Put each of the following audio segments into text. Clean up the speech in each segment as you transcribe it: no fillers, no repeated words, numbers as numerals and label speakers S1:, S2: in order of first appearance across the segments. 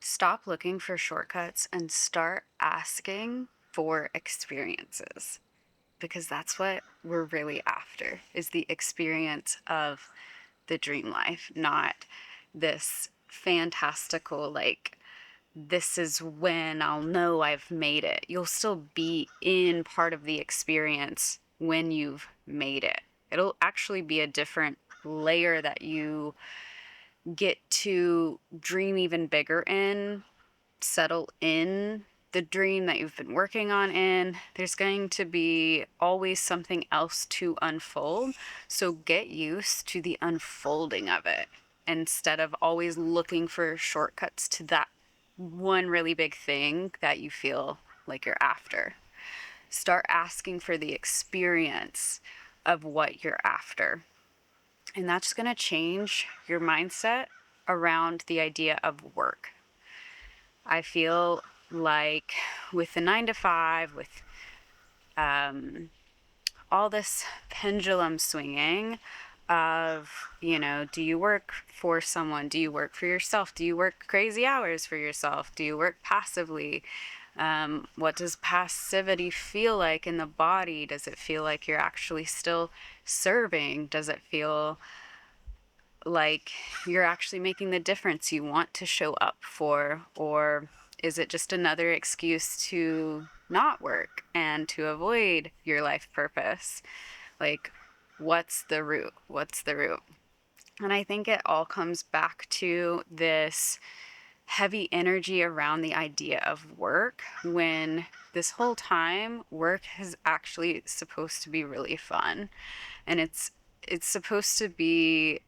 S1: Stop looking for shortcuts and start asking for experiences because that's what we're really after is the experience of the dream life, not this fantastical, like, this is when I'll know I've made it. You'll still be in part of the experience when you've made it. It'll actually be a different layer that you get to dream even bigger in, settle in the dream that you've been working on in. There's going to be always something else to unfold. So get used to the unfolding of it instead of always looking for shortcuts to that one really big thing that you feel like you're after. Start asking for the experience of what you're after. And that's going to change your mindset around the idea of work. I feel like with the 9 to 5, with all this pendulum swinging of, do you work for someone? Do you work for yourself? Do you work crazy hours for yourself? Do you work passively? What does passivity feel like in the body? Does it feel like you're actually still serving? Does it feel like you're actually making the difference you want to show up for? Or is it just another excuse to not work and to avoid your life purpose? Like, what's the root? What's the root? And I think it all comes back to this heavy energy around the idea of work, when this whole time work is actually supposed to be really fun, and it's supposed to be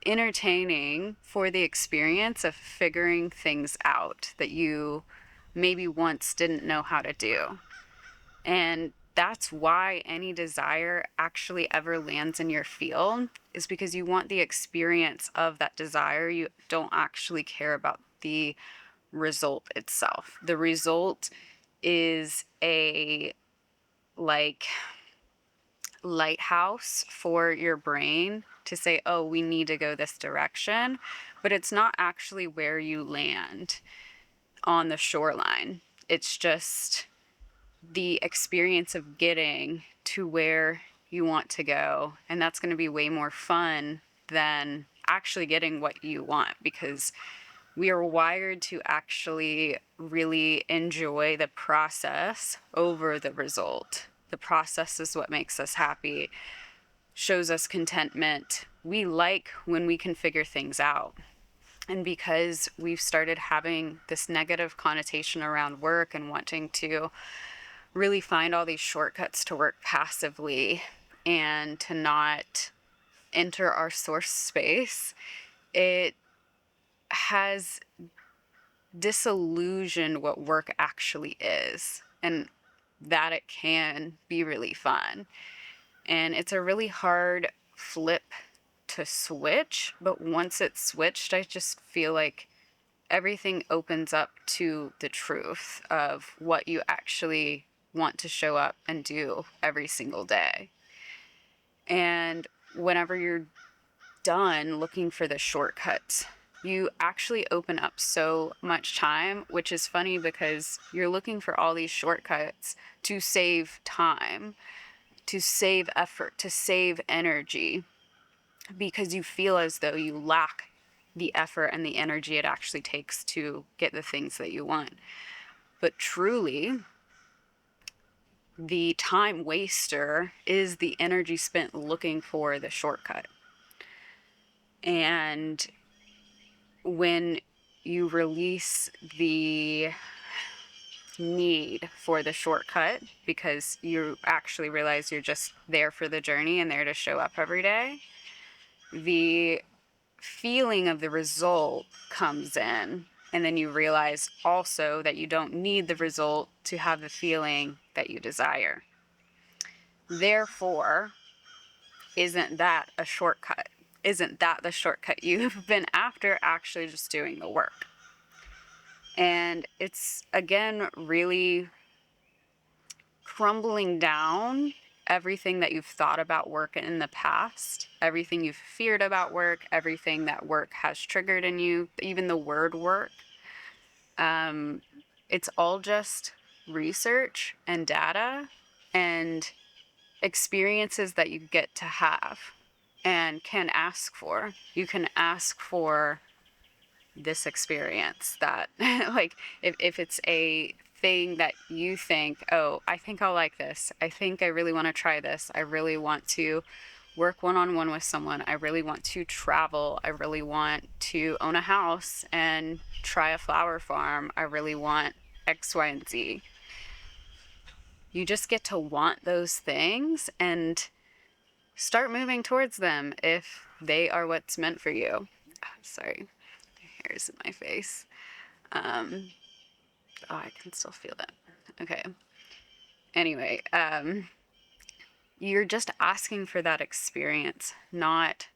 S1: entertaining for the experience of figuring things out that you maybe once didn't know how to do. And that's why any desire actually ever lands in your field, is because you want the experience of that desire. You don't actually care about the result itself. The result is a, like, lighthouse for your brain to say, oh, we need to go this direction, but it's not actually where you land on the shoreline. It's just the experience of getting to where you want to go. And that's going to be way more fun than actually getting what you want, because we are wired to actually really enjoy the process over the result. The process is what makes us happy, shows us contentment. We like when we can figure things out. And because we've started having this negative connotation around work and wanting to really find all these shortcuts to work passively and to not enter our source space, it has disillusioned what work actually is, and that it can be really fun. And it's a really hard flip to switch, but once it's switched, I just feel like everything opens up to the truth of what you actually want to show up and do every single day. And whenever you're done looking for the shortcuts, you actually open up so much time, which is funny because you're looking for all these shortcuts to save time, to save effort, to save energy, because you feel as though you lack the effort and the energy it actually takes to get the things that you want. But truly, the time waster is the energy spent looking for the shortcut. And when you release the need for the shortcut, because you actually realize you're just there for the journey and there to show up every day, the feeling of the result comes in. And then you realize also that you don't need the result to have the feeling that you desire. Therefore, isn't that a shortcut? Isn't that the shortcut you've been after, actually just doing the work? And it's, again, really crumbling down everything that you've thought about work in the past, everything you've feared about work, everything that work has triggered in you, even the word work. It's all just research and data and experiences that you get to have and can ask for. You can ask for this experience that, like, if it's a thing that you think, oh, I think I'll like this. I think I really want to try this. I really want to work one-on-one with someone. I really want to travel. I really want to own a house and try a flower farm. I really want X, Y, and Z. You just get to want those things and start moving towards them if they are what's meant for you. Sorry, hair's in my face. Oh, I can still feel that. Okay. Anyway, you're just asking for that experience, not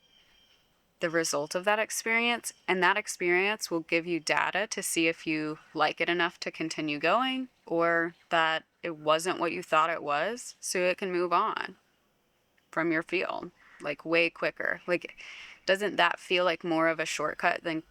S1: the result of that experience. And that experience will give you data to see if you like it enough to continue going or that it wasn't what you thought it was, so it can move on from your field, like, way quicker. Like, doesn't that feel like more of a shortcut than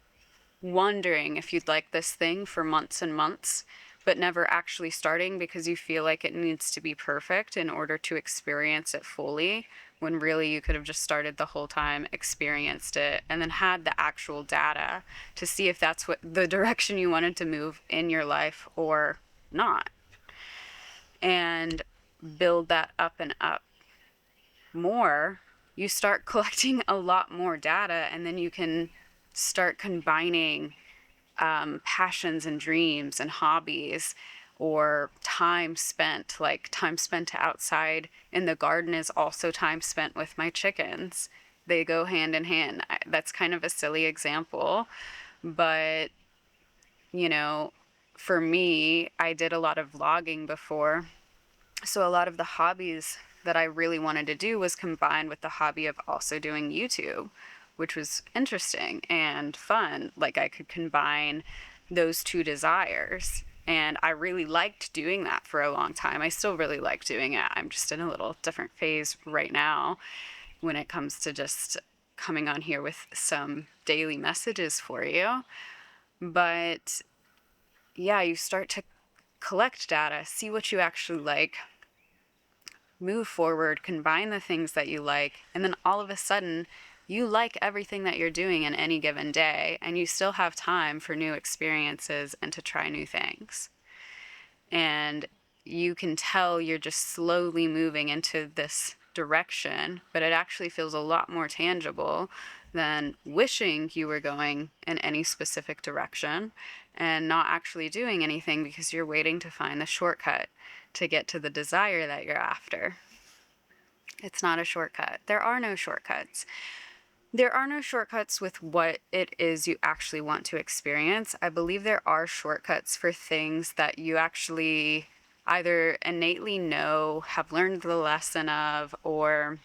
S1: wondering if you'd like this thing for months and months, but never actually starting because you feel like it needs to be perfect in order to experience it fully, when really you could have just started the whole time, experienced it, and then had the actual data to see if that's what the direction you wanted to move in your life or not, and build that up and up more. You start collecting a lot more data, and then you can start combining passions and dreams and hobbies, or time spent, like time spent outside in the garden is also time spent with my chickens. They go hand in hand. That's kind of a silly example, but you know, for me, I did a lot of vlogging before. So a lot of the hobbies that I really wanted to do was combined with the hobby of also doing YouTube, which was interesting and fun. Like, I could combine those two desires. And I really liked doing that for a long time. I still really like doing it. I'm just in a little different phase right now when it comes to just coming on here with some daily messages for you. But yeah, you start to collect data, see what you actually like, move forward, combine the things that you like, and then all of a sudden you like everything that you're doing in any given day, and you still have time for new experiences and to try new things. And you can tell you're just slowly moving into this direction, but it actually feels a lot more tangible than wishing you were going in any specific direction and not actually doing anything because you're waiting to find the shortcut to get to the desire that you're after. It's not a shortcut. There are no shortcuts. There are no shortcuts with what it is you actually want to experience. I believe there are shortcuts for things that you actually either innately know, have learned the lesson of, or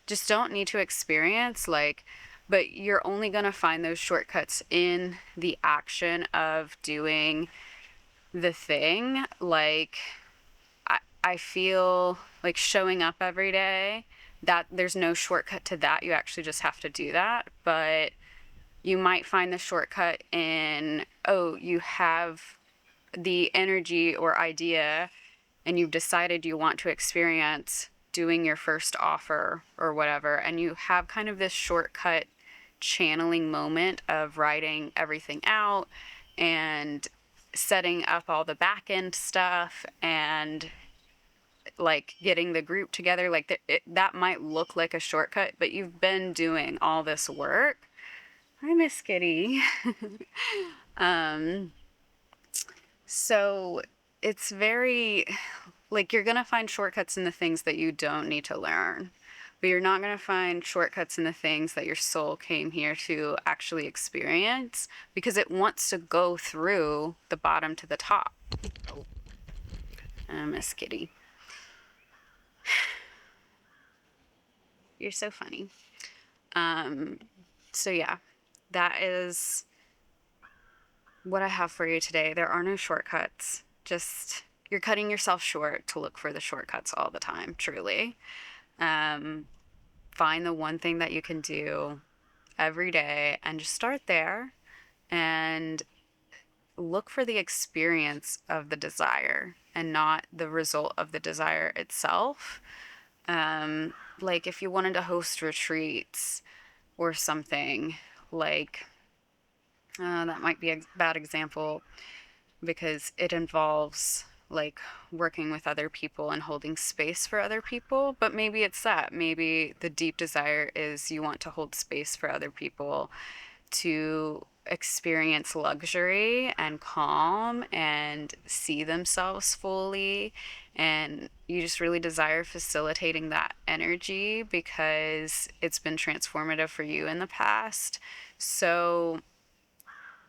S1: just don't need to experience. Like, but you're only going to find those shortcuts in the action of doing the thing. Like, I feel like showing up every day, that there's no shortcut to that. You actually just have to do that. But you might find the shortcut in, oh, you have the energy or idea and you've decided you want to experience doing your first offer or whatever, and you have kind of this shortcut channeling moment of writing everything out and setting up all the back end stuff and like getting the group together. Like, that might look like a shortcut, but you've been doing all this work. Hi, Miss Kitty. So it's very, like, you're gonna find shortcuts in the things that you don't need to learn, but you're not gonna find shortcuts in the things that your soul came here to actually experience, because it wants to go through the bottom to the top. Miss Kitty. You're so funny. So yeah, that is what I have for you today. There are no shortcuts. Just, you're cutting yourself short to look for the shortcuts all the time, truly. Find the one thing that you can do every day and just start there and look for the experience of the desire and not the result of the desire itself. Like if you wanted to host retreats or something, like that might be a bad example because it involves like working with other people and holding space for other people. But maybe it's that. Maybe the deep desire is you want to hold space for other people to experience luxury and calm and see themselves fully. And you just really desire facilitating that energy because it's been transformative for you in the past. So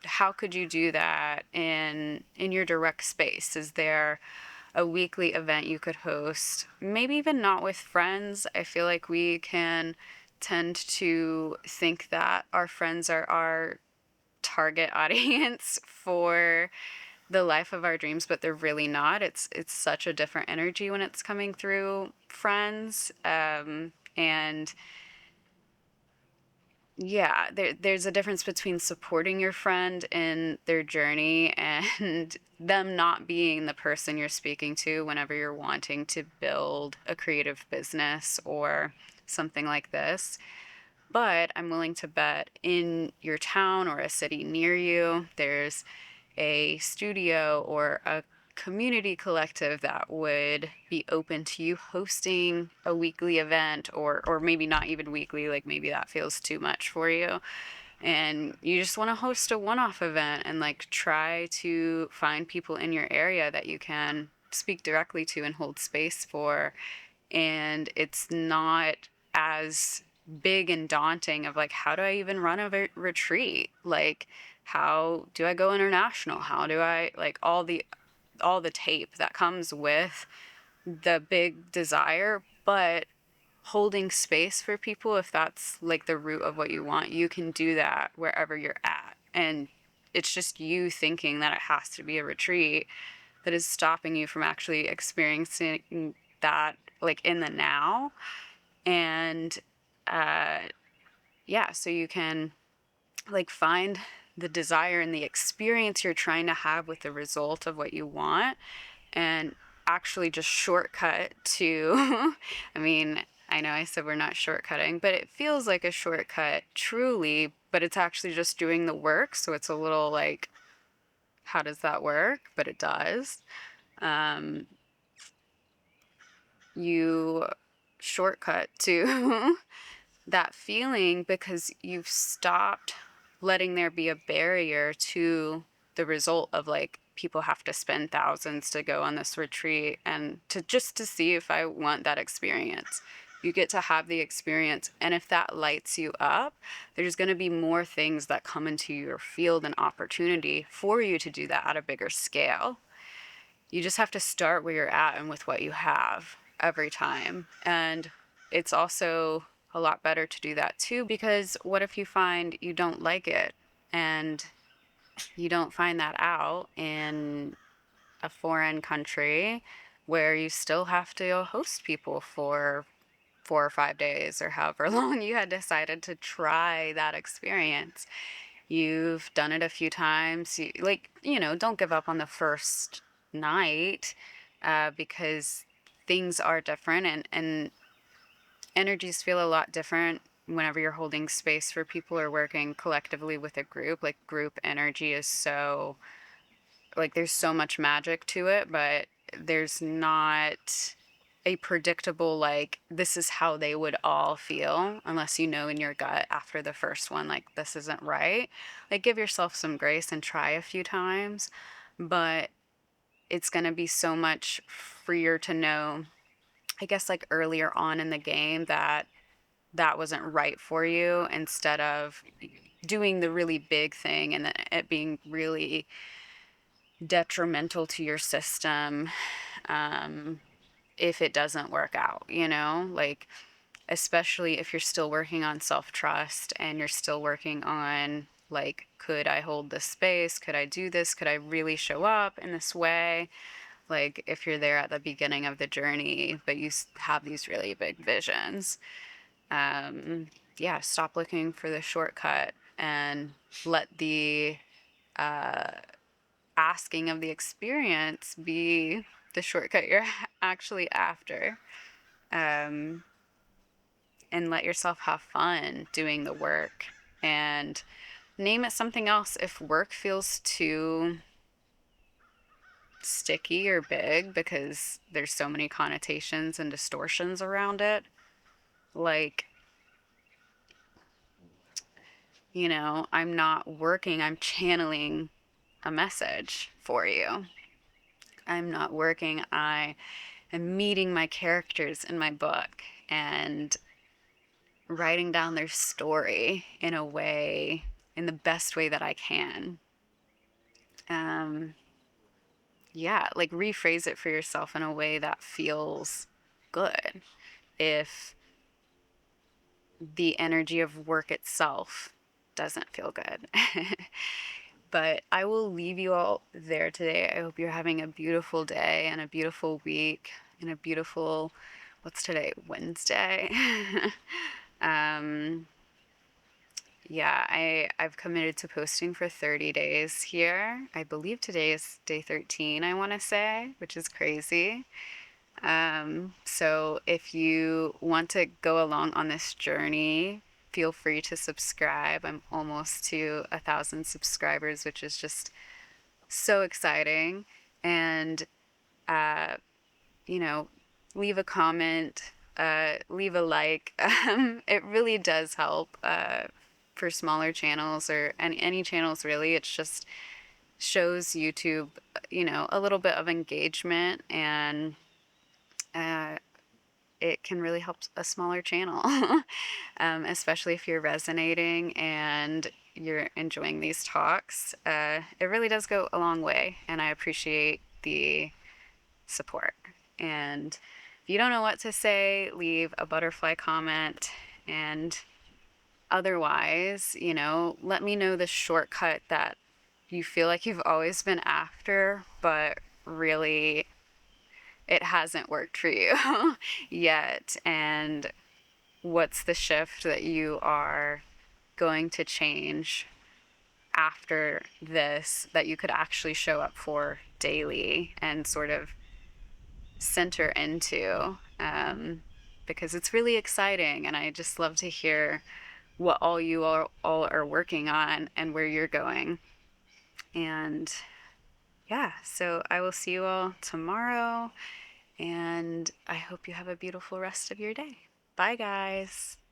S1: how could you do that in your direct space? Is there a weekly event you could host? Maybe even not with friends. I feel like we can tend to think that our friends are our target audience for the life of our dreams, but they're really not. It's such a different energy when it's coming through friends. And yeah, there's a difference between supporting your friend in their journey and them not being the person you're speaking to whenever you're wanting to build a creative business or something like this. But I'm willing to bet in your town or a city near you, there's a studio or a community collective that would be open to you hosting a weekly event, or maybe not even weekly, like maybe that feels too much for you and you just want to host a one-off event and like try to find people in your area that you can speak directly to and hold space for. And it's not as big and daunting of like, how do I even run a retreat? Like, how do I go international? How do I like all the tape that comes with the big desire, but holding space for people, if that's like the root of what you want, you can do that wherever you're at. And it's just you thinking that it has to be a retreat that is stopping you from actually experiencing that like in the now. And uh yeah, so you can like find the desire and the experience you're trying to have with the result of what you want and actually just shortcut to I mean, I know I said we're not shortcutting, but it feels like a shortcut truly, but it's actually just doing the work. So it's a little like, how does that work? But it does. Um, you shortcut to that feeling because you've stopped letting there be a barrier to the result of like people have to spend thousands to go on this retreat and to just to see if I want that experience. You get to have the experience, and if that lights you up, there's going to be more things that come into your field and opportunity for you to do that at a bigger scale. You just have to start where you're at and with what you have every time. And it's also a lot better to do that too, because what if you find you don't like it and you don't find that out in a foreign country where you still have to host people for 4 or 5 days or however long you had decided to try that experience. You've done it a few times. Don't give up on the first night because things are different and energies feel a lot different whenever you're holding space for people or working collectively with a group. Like group energy is so, like there's so much magic to it, but there's not a predictable like this is how they would all feel unless you know in your gut after the first one like this isn't right. Like give yourself some grace and try a few times, but it's going to be so much freer to know, I guess, like earlier on in the game that that wasn't right for you instead of doing the really big thing and it being really detrimental to your system if it doesn't work out, like especially if you're still working on self-trust and you're still working on like, could I hold this space? Could I do this? Could I really show up in this way? Like if you're there at the beginning of the journey, but you have these really big visions, yeah, stop looking for the shortcut and let the asking of the experience be the shortcut you're actually after. Um, and let yourself have fun doing the work, and name it something else if work feels too sticky or big because there's so many connotations and distortions around it. Like, I'm not working, I'm channeling a message for you. I'm not working, I am meeting my characters in my book and writing down their story in a way, in the best way that I can. Um, yeah, like rephrase it for yourself in a way that feels good. If the energy of work itself doesn't feel good. But I will leave you all there today. I hope you're having a beautiful day and a beautiful week and a beautiful, what's today? Wednesday. um, yeah, I've committed to posting for 30 days here. I believe today is day 13, I want to say, which is crazy. So if you want to go along on this journey, feel free to subscribe. I'm almost to 1,000 subscribers, which is just so exciting. And, uh, you know, leave a comment, leave a like. It really does help, for smaller channels or any channels really. It's just shows YouTube, a little bit of engagement, and, uh, it can really help a smaller channel, especially if you're resonating and you're enjoying these talks. It really does go a long way, and I appreciate the support. And if you don't know what to say, leave a butterfly comment. And otherwise, let me know the shortcut that you feel like you've always been after, but really it hasn't worked for you yet. And what's the shift that you are going to change after this that you could actually show up for daily and sort of center into, because it's really exciting, and I just love to hear what all are working on and where you're going. And yeah, so I will see you all tomorrow, and I hope you have a beautiful rest of your day. Bye, guys.